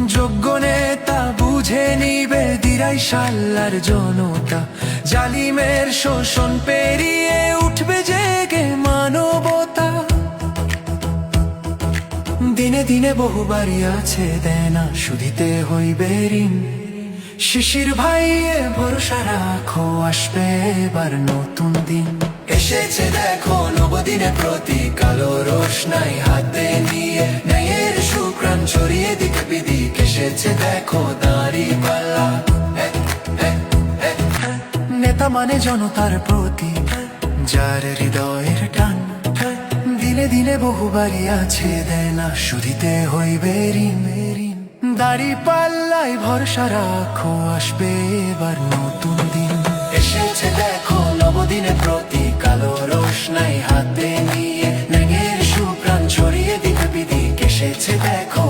যোগ্য নেতা বুঝে নিবে দিরাই সাল্লার জনতা, জালিমের শোষণ পেরিয়ে উঠবে জেগে মানবতা। দিনে দিনে বহু বাড়ি আছে দেনা শুধিতে হইবে ঋণ, শিশির ভাইয়ে ভরসা রাখো আসবে এবার নতুন দিন। এসেছে দেখো নবদিনে প্রতীক, আলো রোশনাই হাতে নিয়ে ন্যায়ের সুঘ্রাণ ছড়িয়ে দিক বিদিক। এসেছে দেখো দাঁড়িপাল্লা, নেতা মানে জনতার প্রতীক, যার হৃদয়ের টান। দিনে দিনে বহু বাড়ি আছে দেনা শুধিতে হইবে ঋণ। দাঁড়িপাল্লায় ভরসা রাখো আসবে এবার নতুন দিন। এসেছে দেখো নবদিনে প্রতীক, আলো রোশনাই হাতে নিয়ে ন্যায়ের সুঘ্রাণ ছড়িয়ে দিক বিদিক। এসেছে দেখো